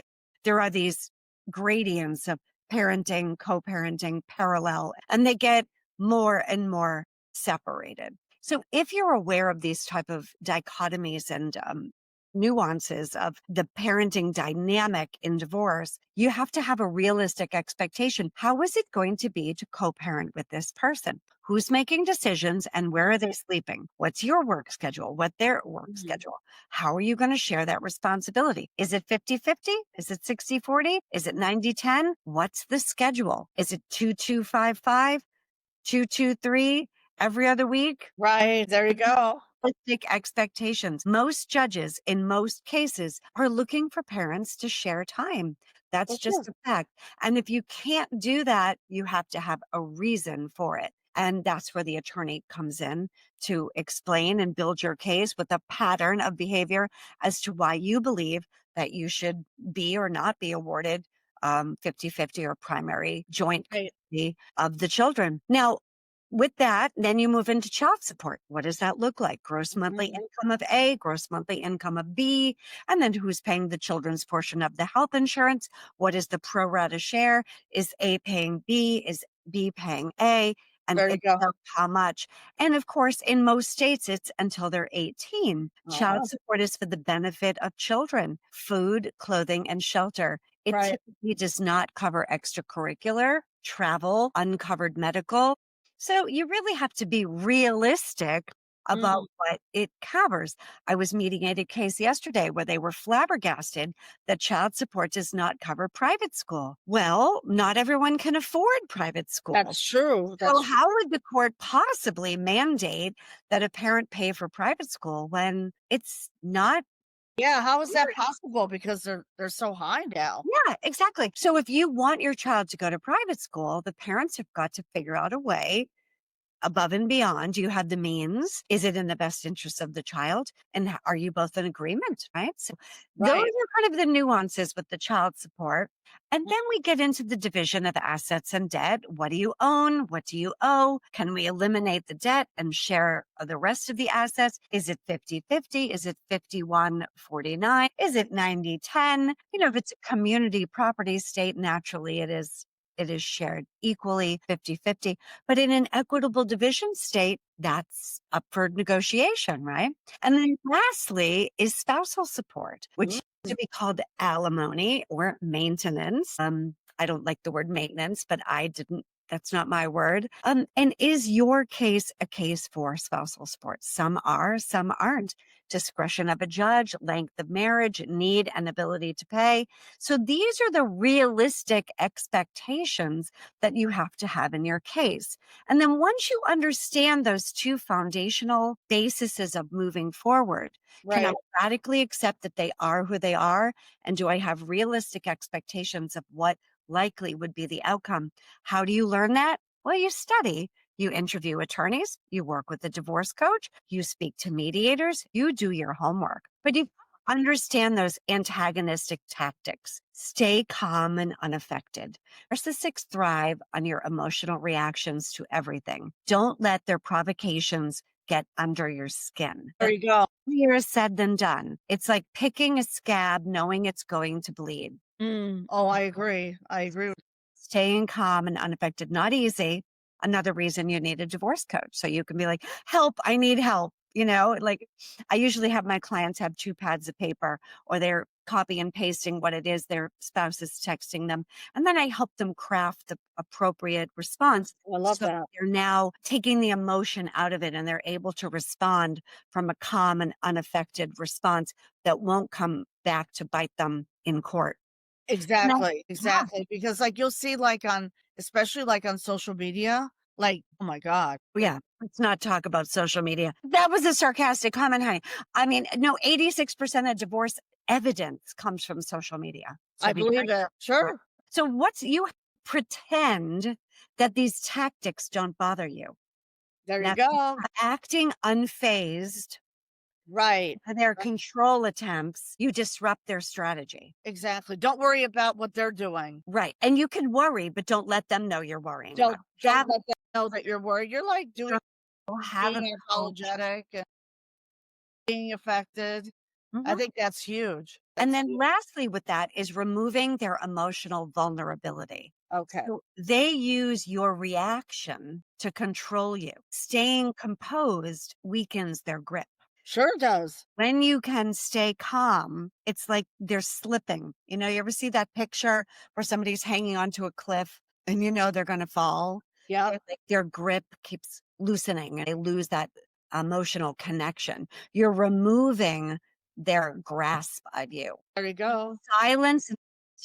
S2: there are these gradients of parenting, co-parenting, parallel, and they get more and more separated. So if you're aware of these type of dichotomies and nuances of the parenting dynamic in divorce, you have to have a realistic expectation. How is it going to be to co-parent with this person? Who's making decisions and where are they sleeping? What's your work schedule? What their work
S1: Mhm.
S2: schedule? How are you going to share that responsibility? Is it 50-50? Is it 60-40? Is it 90-10? What's the schedule? Is it 2-2-5-5? 2-2-3 every other week?
S1: Right. There you go.
S2: Realistic expectations. Most judges in most cases are looking for parents to share time. That's
S1: For sure.
S2: just a fact. And if you can't do that, you have to have a reason for it. And that's where the attorney comes in to explain and build your case with a pattern of behavior as to why you believe that you should be or not be awarded 50-50 or primary joint
S1: Right.
S2: custody of the children. Now, with that, then you move into child support. What does that look like? Gross monthly
S1: Mhm.
S2: income of A, gross monthly income of B, and then who's paying the children's portion of the health insurance? What is the pro rata share? Is A paying B? Is B paying A? And
S1: There you
S2: if
S1: go.
S2: so, how much? And of course, in most states, it's until they're 18. Child
S1: Uh-huh.
S2: support is for the benefit of children, food, clothing, and shelter. It
S1: Right.
S2: typically does not cover extracurricular, travel, uncovered medical. So you really have to be realistic about
S1: Mhm.
S2: what it covers. I was meeting a case yesterday where they were flabbergasted that child support does not cover private school. Well, not everyone can afford private school.
S1: That's true.
S2: So
S1: That's true.
S2: how would the court possibly mandate that a parent pay for private school when it's not?
S1: Yeah. How is that possible? Because they're so high now.
S2: Yeah, exactly. So if you want your child to go to private school, the parents have got to figure out a way above and beyond. Do you have the means? Is it in the best interest of the child? And are you both in agreement? Right. So those
S1: Right.
S2: are kind of the nuances with the child support. And then we get into the division of assets and debt. What do you own? What do you owe? Can we eliminate the debt and share the rest of the assets? Is it 50-50? Is it 51-49? Is it 90-10? If it's a community property state, naturally it is shared equally 50-50. But in an equitable division state, that's up for negotiation, right? And then lastly is spousal support, which
S1: Mhm.
S2: used to be called alimony or maintenance. I don't like the word maintenance, but that's not my word. And is your case a case for spousal support? Some are, some aren't. Discretion of a judge, length of marriage, need and ability to pay. So these are the realistic expectations that you have to have in your case. And then once you understand those two foundational bases of moving forward, can I
S1: Right.
S2: radically accept that they are who they are? And do I have realistic expectations of what likely would be the outcome? How do you learn that? Well, you study. You interview attorneys, you work with a divorce coach, you speak to mediators, you do your homework. But you understand those antagonistic tactics. Stay calm and unaffected. Narcissists thrive on your emotional reactions to everything. Don't let their provocations get under your skin.
S1: There you go.
S2: Easier said than done. It's like picking a scab knowing it's going to bleed.
S1: Oh, I agree. I agree.
S2: Staying calm and unaffected, not easy. Another reason you need a divorce coach. So you can be like, help, I need help. Like I usually have my clients have 2 pads of paper or they're copy and pasting what it is their spouse is texting them. And then I help them craft the appropriate response.
S1: I love
S2: So
S1: that.
S2: they're now taking the emotion out of it and they're able to respond from a calm and unaffected response that won't come back to bite them in court. And I,
S1: Exactly.
S2: yeah.
S1: Exactly. Because like you'll see especially like on social media, like, oh my God.
S2: Yeah, let's not talk about social media. That was a sarcastic comment, honey. I mean, no, 86% of divorce evidence comes from social media. So
S1: I
S2: be
S1: believe
S2: very
S1: it.
S2: careful.
S1: Sure.
S2: So you pretend that these tactics don't bother you.
S1: There you
S2: Now,
S1: go.
S2: acting unfazed
S1: Right.
S2: For their
S1: Right.
S2: control attempts, you disrupt their strategy.
S1: Exactly. Don't worry about what they're doing.
S2: Right. And you can worry, but don't let them know you're worrying about
S1: Don't
S2: Have
S1: let them know that you're worried. You're like doing
S2: have a
S1: being
S2: coach.
S1: apologetic and being affected. I
S2: Mhm.
S1: think that's huge.
S2: And
S1: That's
S2: then
S1: huge.
S2: lastly with that is removing their emotional vulnerability.
S1: Okay.
S2: So they use your reaction to control you. Staying composed weakens their grip.
S1: Sure does.
S2: When you can stay calm, it's like they're slipping. You ever see that picture where somebody's hanging onto a cliff and they're going to fall?
S1: Yep.
S2: Like their grip keeps loosening and they lose that emotional connection. You're removing their grasp of you.
S1: There you go.
S2: Silence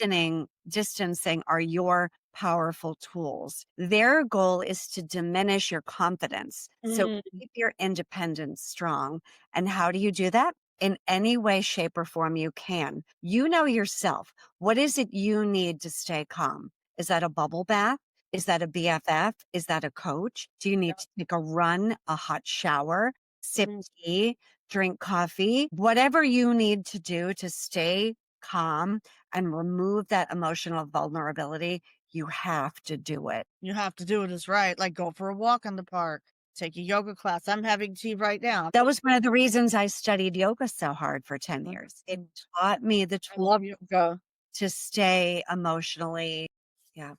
S2: and distancing are your powerful tools. Their goal is to diminish your confidence. So
S1: Mm,
S2: keep your independence strong. And how do you do that? In any way, shape, or form you can. You know yourself. What is it you need to stay calm? Is that a bubble bath? Is that a BFF? Is that a coach? Do you need
S1: yep.
S2: to take a run, a hot shower, sip
S1: Mm,
S2: tea, drink coffee? Whatever you need to do to stay calm and remove that emotional vulnerability, you have to do it.
S1: you have to do it is right. Like go for a walk in the park, take a yoga class. I'm having tea right now.
S2: That was one of the reasons I studied yoga so hard for 10
S1: Mhm.
S2: years. It taught me the
S1: I
S2: tool
S1: love yoga.
S2: to stay emotionally. Yeah.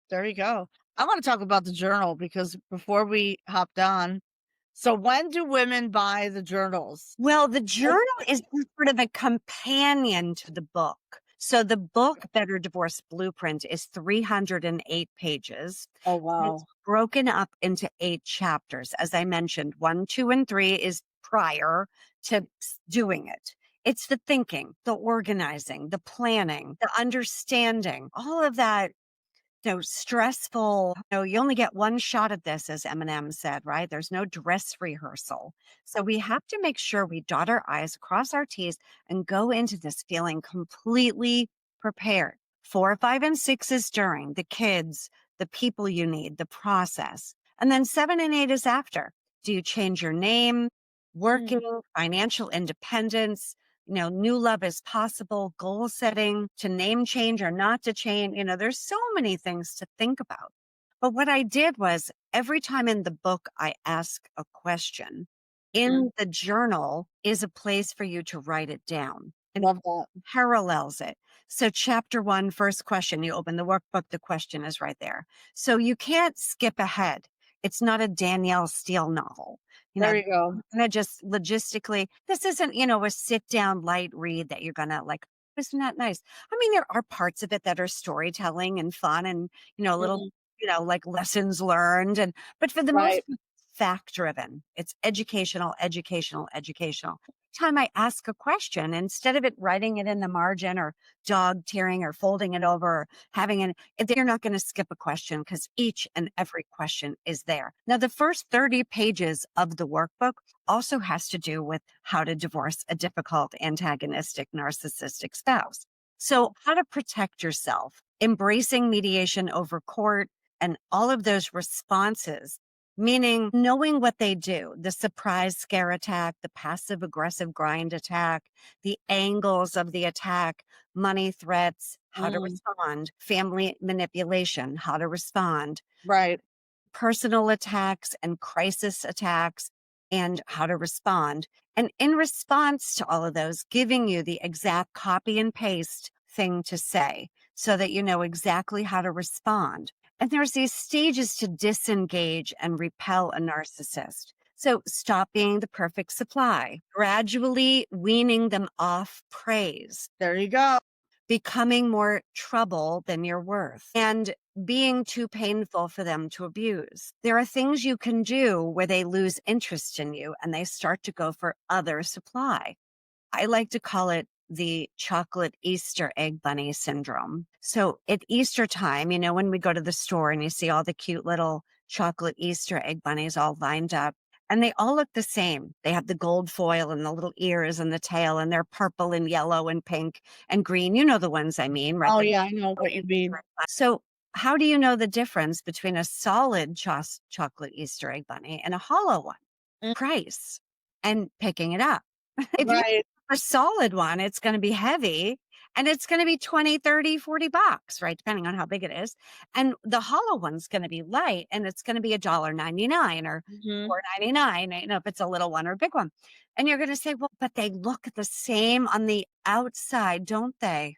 S1: There you go. I want to talk about the journal because before we hopped on, so when do women buy the journals?
S2: Well, the
S1: Oh,
S2: journal is sort of a companion to the book. So the book, Better Divorce Blueprint, is 308 pages.
S1: oh
S2: And it's
S1: wow.
S2: broken up into 8 chapters. As I mentioned, 1, 2, and 3 is prior to doing it. It's the thinking, the organizing, the planning, the understanding, all of that stressful. You only get one shot at this, as Eminem said, right? There's no dress rehearsal. So we have to make sure we dot our I's, cross our T's, and go into this feeling completely prepared. 4, 5, and 6 is during the kids, the people you need, the process. And then 7 and 8 is after. Do you change your name?
S1: Mm,
S2: Working, financial independence, new love is possible, goal setting, to name change or not to change. There's so many things to think about. But what I did was every time in the book I ask a question,
S1: mm.
S2: in the journal is a place for you to write it down and
S1: Love that.
S2: parallels it. So, chapter 1, first question, you open the workbook, the question is right there. So, you can't skip ahead. It's not a Danielle Steele novel. You know,
S1: There you go.
S2: gonna just logistically, this isn't, a sit down light read that you're gonna like, isn't that nice? I mean, there are parts of it that are storytelling and fun and, little,
S1: Mm,
S2: like lessons learned. But for the most
S1: right.
S2: part, fact driven, it's educational, educational, educational. Time I ask a question, instead of it writing it in the margin or dog tearing or folding it over or having you're not going to skip a question because each and every question is there. Now, the first 30 pages of the workbook also has to do with how to divorce a difficult, antagonistic, narcissistic spouse. So, how to protect yourself, embracing mediation over court, and all of those responses, meaning knowing what they do, the surprise scare attack, the passive aggressive grind attack, the angles of the attack, money threats, how to
S1: Mm,
S2: respond, family manipulation, how to respond,
S1: right.
S2: personal attacks and crisis attacks, and how to respond. And in response to all of those, giving you the exact copy and paste thing to say so that you know exactly how to respond. And there's these stages to disengage and repel a narcissist. So stop being the perfect supply, gradually weaning them off praise,
S1: There you go.
S2: becoming more trouble than you're worth, and being too painful for them to abuse. There are things you can do where they lose interest in you and they start to go for other supply. I like to call it the chocolate Easter egg bunny syndrome. So at Easter time, when we go to the store and you see all the cute little chocolate Easter egg bunnies all lined up, and they all look the same. They have the gold foil and the little ears and the tail, and they're purple and yellow and pink and green. You know the ones I mean, right?
S1: Oh yeah, I know what you mean.
S2: So, how do you know the difference between a solid chocolate Easter egg bunny and a hollow one?
S1: Mm,
S2: Price. and picking it up. If you
S1: Right.
S2: have a solid one, it's going to be heavy and it's going to be 20, 30, $40, right? Depending on how big it is. And the hollow one's going to be light and it's going to be $1.99 or
S1: Hmm.
S2: $4.99, you know, if it's a little one or a big one. And you're going to say, well, but they look the same on the outside, don't they?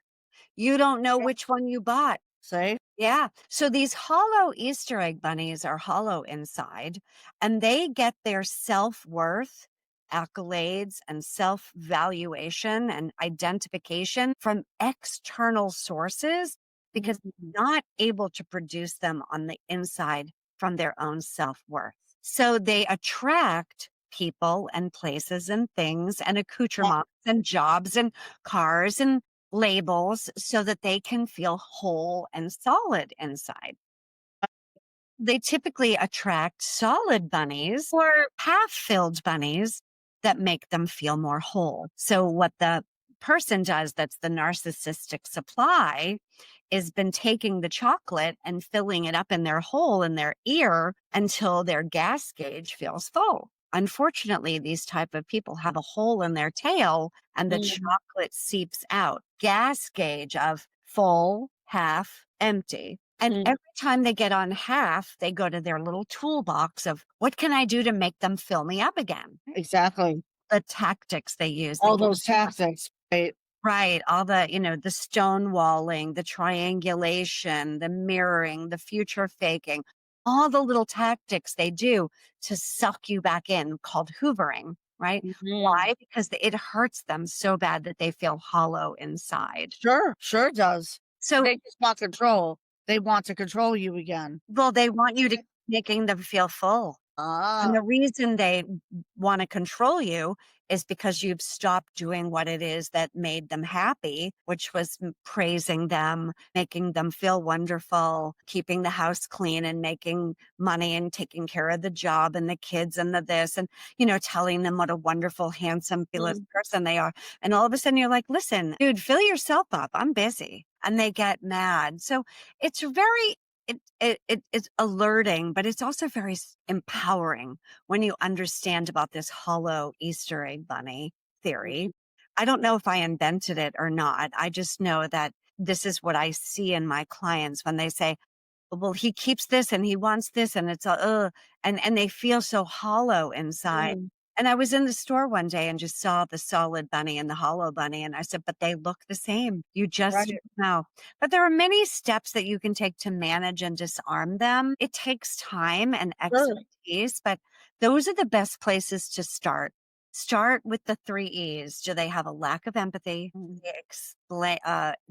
S2: You don't know which one you bought.
S1: See?
S2: Yeah. So these hollow Easter egg bunnies are hollow inside and they get their self worth, accolades, and self valuation and identification from external sources because
S1: Mhm.
S2: they're not able to produce them on the inside from their own self worth. So they attract people and places and things and accoutrements and jobs and cars and labels so that they can feel whole and solid inside. They typically attract solid bunnies or half filled bunnies that make them feel more whole. So, what the person does that's the narcissistic supply is been taking the chocolate and filling it up in their hole in their ear until their gas gauge feels full. Unfortunately, these type of people have a hole in their tail and the
S1: Mm,
S2: chocolate seeps out. Gas gauge of full, half, empty. And
S1: mm.
S2: every time they get on half, they go to their little toolbox of what can I do to make them fill me up again?
S1: Exactly.
S2: The tactics they use,
S1: All those tactics, right?
S2: right, all the, you know, the stonewalling, the triangulation, the mirroring, the future faking, all the little tactics they do to suck you back in called hoovering, right?
S1: Mhm.
S2: Why? Because it hurts them so bad that they feel hollow inside.
S1: Sure, sure does.
S2: So,
S1: They just want control. They want to control you again.
S2: well, they want you to keep making them feel full. And
S1: Ah,
S2: the reason they wanna control you is because you've stopped doing what it is that made them happy, which was praising them, making them feel wonderful, keeping the house clean and making money and taking care of the job and the kids and the this and, you know, telling them what a wonderful, handsome, fabulous
S1: mm,
S2: person they are. And all of a sudden you're like, "Listen, dude, fill yourself up. I'm busy." And they get mad. So it's very it's alerting, but it's also very empowering when you understand about this hollow Easter egg bunny theory.
S1: mhm.
S2: I don't know if I invented it or not. I just know that this is what I see in my clients when they say, well, he keeps this and he wants this and it's a, and they feel so hollow inside.
S1: Mm,
S2: And I was in the store one day and just saw the solid bunny and the hollow bunny. And I said, but they look the same. You just
S1: right.
S2: don't know. But there are many steps that you can take to manage and disarm them. It takes time and
S1: Sure.
S2: expertise, but those are the best places to start. Start with the 3 E's. Do they have a lack of empathy?
S1: Mm,
S2: They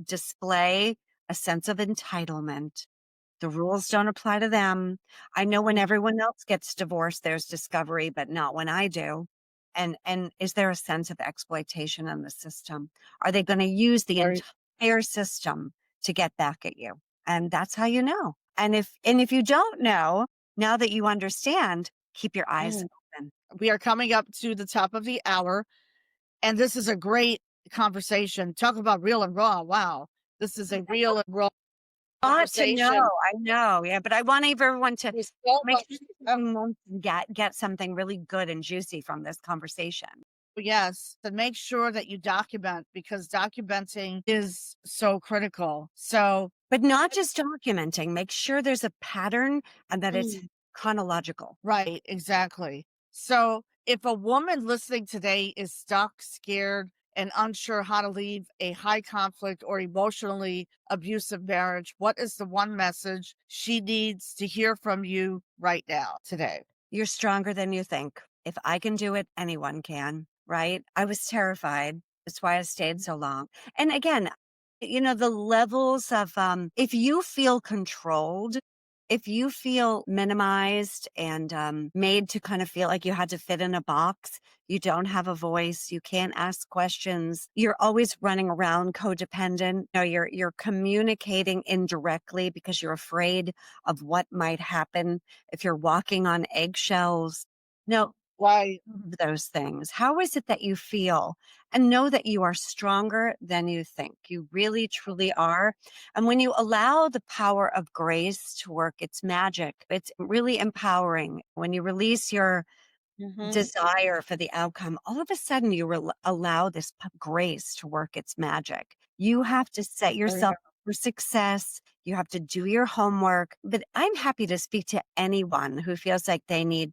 S2: display a sense of entitlement. The rules don't apply to them. I know when
S1: mm,
S2: everyone else gets divorced, there's discovery, but not when I do. And is there a sense of exploitation in the system? Are they going to use the
S1: right.
S2: entire system to get back at you? And that's how you know. And if you don't know, now that you understand, keep your eyes
S1: Mm.
S2: open.
S1: We are coming up to the top of the hour, and this is a great conversation. Talk about real and raw. Wow. This is a real and raw
S2: Lot to know.
S1: conversation.
S2: I know. Yeah, but I want everyone to
S1: There's so
S2: make
S1: much
S2: sure
S1: stuff.
S2: you get something really good and juicy from this conversation.
S1: Yes, and make sure that you document because documenting is so critical. So,
S2: But not just documenting, make sure there's a pattern and that it's
S1: mm,
S2: chronological.
S1: right, exactly. So, if a woman listening today is stuck, scared, and unsure how to leave a high conflict or emotionally abusive marriage, what is the one message she needs to hear from you right now, today?
S2: You're stronger than you think. If I can do it, anyone can, right? I was terrified. That's why I stayed so long. And again, you know, the levels of, if you feel controlled, if you feel minimized and made to kind of feel like you had to fit in a box, you don't have a voice, you can't ask questions, you're always running around codependent, you know, you're communicating indirectly because you're afraid of what might happen if you're walking on eggshells. No,
S1: Why?
S2: those things. How is it that you feel? And know that you are stronger than you think. You really, truly are. And when you allow the power of grace to work its magic, it's really empowering. When you release your desire for the outcome, all of a sudden you allow this grace to work its magic. You have to set yourself up for success. You have to do your homework. But I'm happy to speak to anyone who feels like they need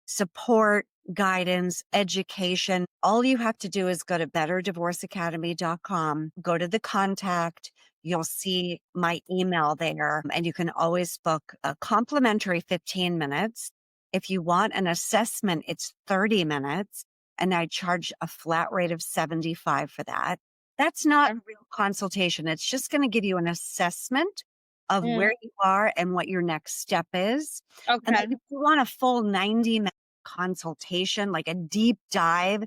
S2: support, guidance, education. All you have to do is go to betterdivorceacademy.com, go to the contact. You'll see my email there, and you can always book a complimentary 15 minutes. If you want an assessment, it's 30 minutes, and I charge a flat rate of $75 for that. That's not a real consultation. It's just going to give you an assessment of where you are and what your next step is. And then if you want a full 90-minute consultation, like a deep dive,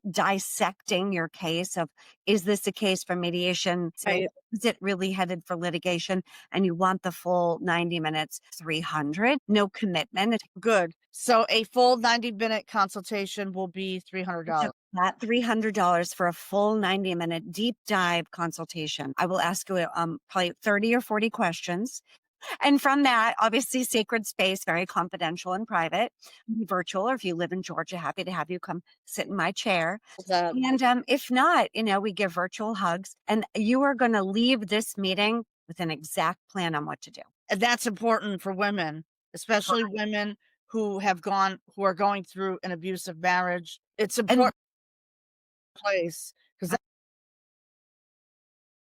S2: dissecting your case of, is this a case for mediation?
S1: Right.
S2: Is it really headed for litigation? And you want the full 90 minutes, $300, no commitment.
S1: Good. So a full 90-minute consultation will be $300.
S2: That $300 for a full 90-minute deep dive consultation. I will ask you probably 30 or 40 questions. And from that, obviously, sacred space, very confidential and private, virtual. Or if you live in Georgia, happy to have you come sit in my chair. And if not, we give virtual hugs. And you are going to leave this meeting with an exact plan on what to do.
S1: And that's important for women, especially women who are going through an abusive marriage. It's important place because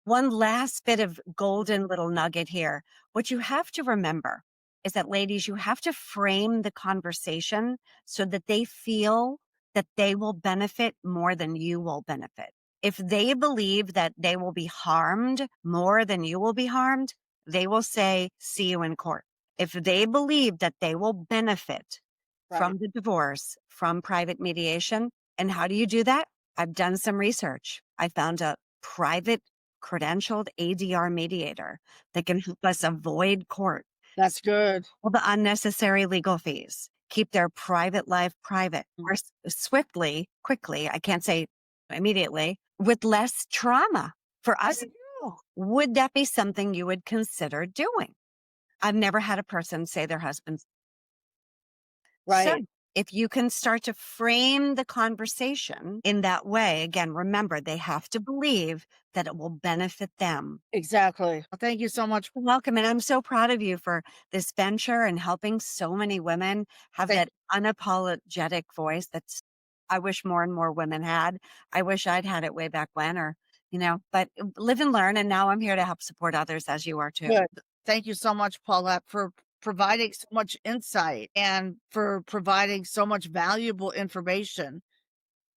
S2: one last bit of golden little nugget here. What you have to remember is that, ladies, you have to frame the conversation so that they feel that they will benefit more than you will benefit. If they believe that they will be harmed more than you will be harmed, they will say, see you in court. If they believe that they will benefit from the divorce, from private mediation, and how do you do that? I've done some research. I found a private credentialed ADR mediator that can help us avoid court.
S1: That's good.
S2: All the unnecessary legal fees, keep their private life private, or quickly, I can't say immediately, with less trauma for us. Would that be something you would consider doing? I've never had a person say their husband's.
S1: Right.
S2: So if you can start to frame the conversation in that way, again, remember, they have to believe that it will benefit them.
S1: Exactly. Well, thank you so much.
S2: Welcome. And I'm so proud of you for this venture and helping so many women have that unapologetic voice I wish more and more women had. I wish I'd had it way back when, but live and learn. And now I'm here to help support others as you are too.
S1: Good. Thank you so much, Paulette, for providing so much insight and for providing so much valuable information,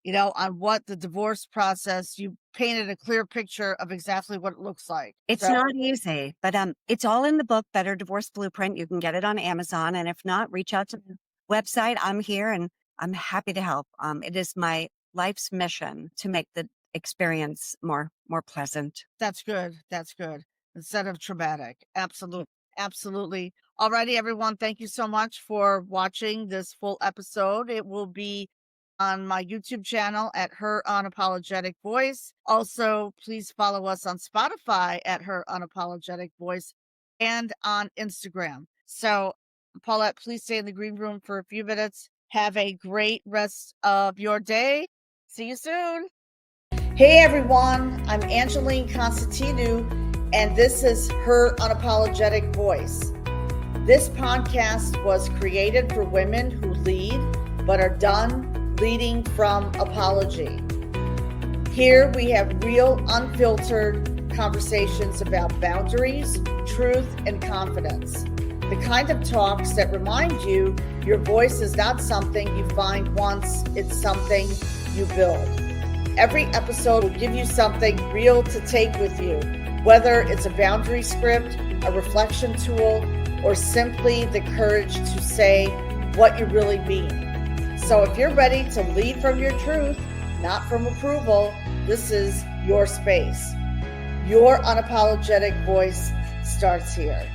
S1: on what the divorce process. You painted a clear picture of exactly what it looks like.
S2: It's not easy, but it's all in the book, Better Divorce Blueprint. You can get it on Amazon. And if not, reach out to the website. I'm here and I'm happy to help. It is my life's mission to make the experience more pleasant.
S1: That's good. That's good. Instead of traumatic. Absolutely. Absolutely. Alrighty, everyone. Thank you so much for watching this full episode. It will be on my YouTube channel at Her Unapologetic Voice. Also, please follow us on Spotify at Her Unapologetic Voice and on Instagram. So, Paulette, please stay in the green room for a few minutes. Have a great rest of your day. See you soon. Hey, everyone. I'm Angeline Constantinu, and this is Her Unapologetic Voice. This podcast was created for women who lead but are done leading from apology. Here we have real, unfiltered conversations about boundaries, truth, and confidence. The kind of talks that remind you your voice is not something you find once, it's something you build. Every episode will give you something real to take with you, whether it's a boundary script, a reflection tool, or simply the courage to say what you really mean. So if you're ready to lead from your truth, not from approval, this is your space. Your unapologetic voice starts here.